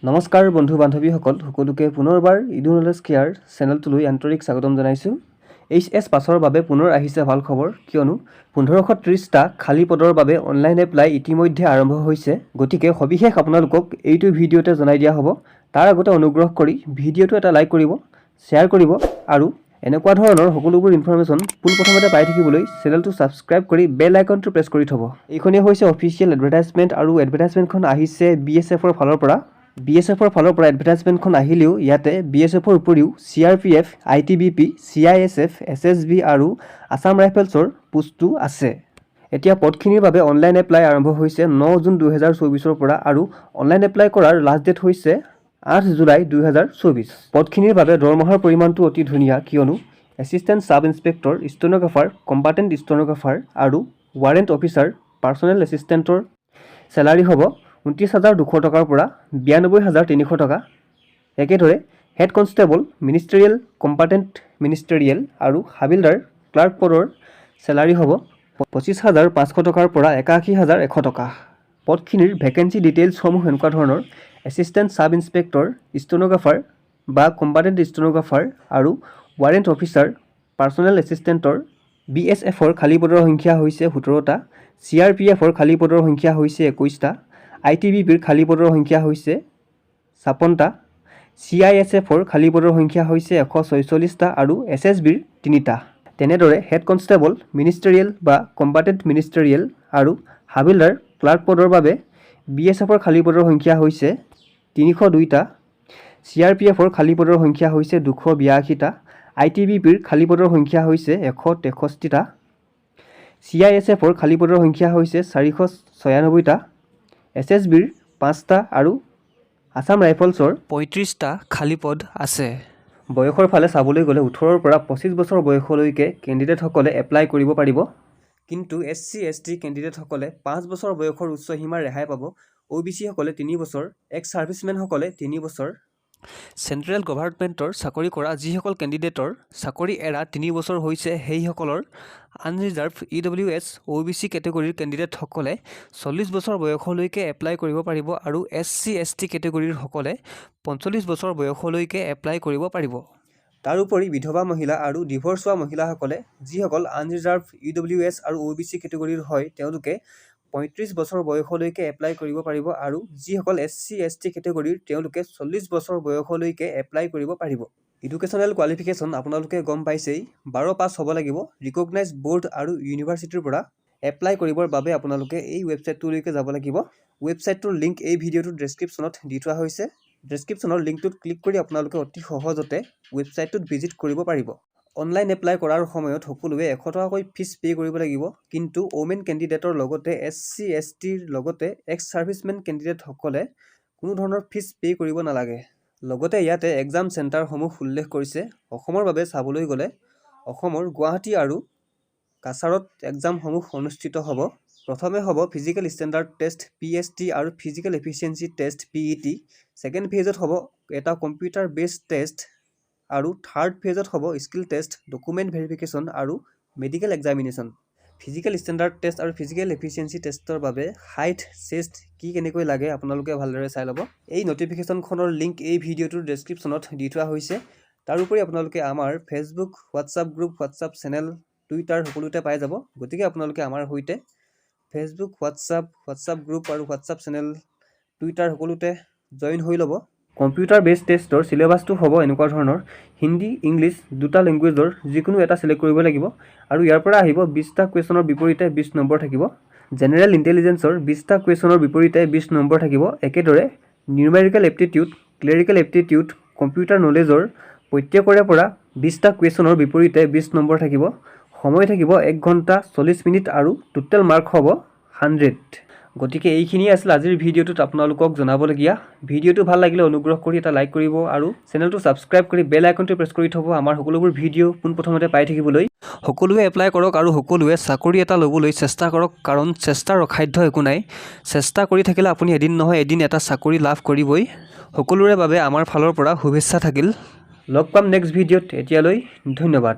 নমস্কাৰ বন্ধু বান্ধৱীসকল সকলোকে পুনৰবাৰ ইডু নলেজ কেয়াৰ চেনেলটোলৈ আন্তৰিক স্বাগতম জনাইছোঁ। HS পাছৰ বাবে পুনৰ আহিছে ভাল খবৰ, কিয়নো 1530টা খালী পদৰ বাবে অনলাইন এপ্লাই ইতিমধ্যে আৰম্ভ হৈছে। গতিকে সবিশেষ আপোনালোকক এইটো ভিডিঅ'তে জনাই দিয়া হ'ব। তাৰ আগতে অনুগ্ৰহ কৰি ভিডিঅ'টো এটা লাইক কৰিব, শ্বেয়াৰ কৰিব আৰু এনেকুৱা ধৰণৰ সকলোবোৰ ইনফৰমেশ্যন পোনপ্ৰথমতে পাই থাকিবলৈ চেনেলটো ছাবস্ক্ৰাইব কৰি বেল আইকনটো প্ৰেছ কৰি থ'ব। এইখনেই হৈছে অফিচিয়েল এডভাৰটাইজমেণ্ট আৰু এডভাৰটাইজমেণ্টখন আহিছে BSFৰ ফালৰ পৰা। BSFৰ ফালৰ পৰা এডভাৰটাইজমেণ্টখন আহিলেও ইয়াতে BSFৰ উপৰিও CRPF, ITBP, CISF, SSB আৰু আছাম ৰাইফলছৰ পোষ্টটো আছে। এতিয়া পদখিনিৰ বাবে অনলাইন এপ্লাই আৰম্ভ হৈছে 9 জুন 2024 পৰা আৰু অনলাইন এপ্লাই কৰাৰ লাষ্ট ডেট হৈছে 8 জুলাই 2024। পদখিনিৰ বাবে দৰমহাৰ পৰিমাণটো অতি ধুনীয়া, কিয়নো assistant sub inspector, stenographer, combatant stenographer আৰু ৱাৰেণ্ট অফিচাৰ পাৰ্চনেল এছিষ্টেণ্টৰ চেলাৰী হ'ব 29,200 টকাৰ পৰা 92,300 টকা। একেদৰে head constable, ministerial, combatant ministerial আৰু হাবিলদাৰ ক্লাৰ্ক পদৰ চেলাৰী হ'ব 25,500 টকাৰ পৰা 81,100 টকা। পদখিনিৰ ভেকেঞ্চি ডিটেইলছসমূহ এনেকুৱা ধৰণৰ: এছিষ্টেণ্ট ছাব ইন্সপেক্টৰ, ষ্টেনোগ্ৰাফাৰ বা কম্বাটেণ্ট ষ্টেনোগ্ৰাফাৰ আৰু ৱাৰেণ্ট অফিচাৰ পাৰ্চনেল এছিষ্টেণ্টৰ BSFৰ খালী পদৰ সংখ্যা হৈছে 17টা, CRPFৰ খালী পদৰ সংখ্যা হৈছে 21টা, ITBPৰ খালী পদৰ সংখ্যা হৈছে 56টা, CISFৰ খালী পদৰ সংখ্যা হৈছে 146টা আৰু SSBৰ 3টা। তেনেদৰে হেড কনষ্টেবল, মিনিষ্টেৰিয়েল বা কম্বাটেণ্ট মিনিষ্টেৰিয়েল আৰু হাবিলদাৰ ক্লাৰ্ক পদৰ বাবে BSFৰ খালী পদৰ সংখ্যা হৈছে 302টা, CRPFৰ খালী পদৰ সংখ্যা হৈছে 282টা, ITBPৰ খালী পদৰ সংখ্যা হৈছে 163টা, CISFৰ খালী পদৰ সংখ্যা হৈছে 496টা, SSBৰ 5টা আৰু আছাম ৰাইফলছৰ 35টা খালী পদ আছে। বয়সৰ ফালে চাবলৈ গ'লে 18ৰ পৰা 25 বছৰ বয়সলৈকে কেণ্ডিডেটসকলে এপ্লাই কৰিব পাৰিব। কিন্তু SC, ST কেণ্ডিডেটসকলে 5 বছৰ বয়সৰ উচ্চ সীমাৰ ৰেহাই পাব। OBC সকলে 3 বছৰ, এক্স ছাৰ্ভিচমেনসকলে 3 বছৰ। চেণ্ট্ৰেল গভৰ্ণমেণ্টৰ চাকৰি কৰা যিসকল কেণ্ডিডেটৰ চাকৰি এৰা 3 বছৰ হৈছে, সেইসকলৰ আনৰিজাৰ্ভ EWS OBC কেটেগৰীৰ কেণ্ডিডেটসকলে 40 বছৰ বয়সলৈকে এপ্লাই কৰিব পাৰিব আৰু SC, ST কেটেগৰীৰ সকলে 45 বছৰ বয়সলৈকে এপ্লাই কৰিব পাৰিব। তাৰোপৰি বিধৱা মহিলা আৰু ডিভ'ৰ্চ হোৱা মহিলাসকলে যিসকল আনৰিজাৰ্ভ EWS আৰু OBC কেটেগৰীৰ হয়, তেওঁলোকে 35 বছৰ বয়সলৈকে এপ্লাই কৰিব পাৰিব আৰু যিসকল SC, ST কেটেগৰীৰ তেওঁলোকে 40 বছৰ বয়সলৈকে এপ্লাই কৰিব পাৰিব। এডুকেশ্যনেল কোৱালিফিকেশ্যন আপোনালোকে গম পাইছেই, 12 পাছ হ'ব লাগিব ৰিকগনাইজ বৰ্ড আৰু ইউনিভাৰ্চিটিৰ পৰা। এপ্লাই কৰিবৰ বাবে আপোনালোকে এই ৱেবছাইটটোলৈকে যাব লাগিব। ৱেবছাইটটোৰ লিংক এই ভিডিঅ'টোৰ ডেছক্ৰিপশ্যনত দি থোৱা হৈছে। ডেছক্ৰিপশ্যনৰ লিংকটোত ক্লিক কৰি আপোনালোকে অতি সহজতে ৱেবছাইটটোত ভিজিট কৰিব পাৰিব। অনলাইন এপ্লাই কৰাৰ সময়ত সকলোৱে 100 টকাকৈ ফিজ পে' কৰিব লাগিব। কিন্তু ওমেন কেণ্ডিডেটৰ লগতে SC, STৰ লগতে এক্স ছাৰ্ভিচমেন কেণ্ডিডেটসকলে কোনো ধৰণৰ ফিজ পে' কৰিব নালাগে। লগতে ইয়াতে এক্সাম চেণ্টাৰসমূহ উল্লেখ কৰিছে। অসমৰ বাবে চাবলৈ গ'লে অসমৰ গুৱাহাটী আৰু কাছাৰত এক্সামসমূহ অনুষ্ঠিত হ'ব। প্ৰথমে হ'ব ফিজিকেল ষ্টেণ্ডাৰ্ড টেষ্ট PST আৰু physical efficiency test PET। Second ফেজত হ'ব এটা কম্পিউটাৰ বেছড টেষ্ট আৰু থাৰ্ড ফেজত হ'ব স্কিল টেষ্ট, ডকুমেণ্ট ভেৰিফিকেশ্যন আৰু medical examination. Physical standard test আৰু ফিজিকেল এফিচিয়েঞ্চি টেষ্টৰ বাবে হাইট, চেষ্ট কি কেনেকৈ লাগে আপোনালোকে ভালদৰে চাই ল'ব। এই নটিফিকেশ্যনখনৰ লিংক এই ভিডিঅ'টোৰ ডেছক্ৰিপশ্যনত দি থোৱা হৈছে। তাৰোপৰি আপোনালোকে আমাৰ Facebook, WhatsApp group, WhatsApp channel, Twitter সকলোতে পাই যাব। গতিকে আপোনালোকে আমাৰ সৈতে ফেচবুক, হোৱাটছআপ গ্ৰুপ আৰু হোৱাটছআপ চেনেল, টুইটাৰ সকলোতে জইন হৈ ল'ব। কম্পিউটাৰ বেছড টেষ্টৰ চিলেবাছটো হ'ব এনেকুৱা ধৰণৰ: হিন্দী, ইংলিছ দুটা লেংগুৱেজৰ যিকোনো এটা চিলেক্ট কৰিব লাগিব আৰু ইয়াৰ পৰা আহিব 20টা কুৱেশ্যনৰ বিপৰীতে 20 নম্বৰ থাকিব। জেনেৰেল ইণ্টেলিজেন্সৰ 20টা কুৱেশ্যনৰ বিপৰীতে 20 নম্বৰ থাকিব। একেদৰে নিউমেৰিকেল এপ্টিটিউড, ক্লেৰিকেল এপ্টিটিউড, কম্পিউটাৰ নলেজৰ প্ৰত্যেকৰে পৰা 20টা কুৱেশ্যনৰ বিপৰীতে 20 নম্বৰ থাকিব। সময় থাকিব 1 ঘণ্টা 40 মিনিট আৰু টোটেল মাৰ্ক হ'ব 100। গতিকে এইখিনিয়ে আছিল আজিৰ ভিডিঅ'টোত আপোনালোকক জনাবলগীয়া। ভিডিঅ'টো ভাল লাগিলে অনুগ্ৰহ কৰি এটা লাইক কৰিব আৰু চেনেলটো ছাবস্ক্ৰাইব কৰি বেল আইকনটো প্ৰেছ কৰি থ'ব আমাৰ সকলোবোৰ ভিডিঅ' পোনপ্ৰথমতে পাই থাকিবলৈ। সকলোৱে এপ্লাই কৰক আৰু সকলোৱে চাকৰি এটা ল'বলৈ চেষ্টা কৰক, কাৰণ চেষ্টাৰ অসাধ্য একো নাই। চেষ্টা কৰি থাকিলে আপুনি এদিন নহয় এদিন এটা চাকৰি লাভ কৰিবই। সকলোৰে বাবে আমাৰ ফালৰ পৰা শুভেচ্ছা থাকিল। লগ পাম নেক্সট ভিডিঅ'ত। এতিয়ালৈ ধন্যবাদ।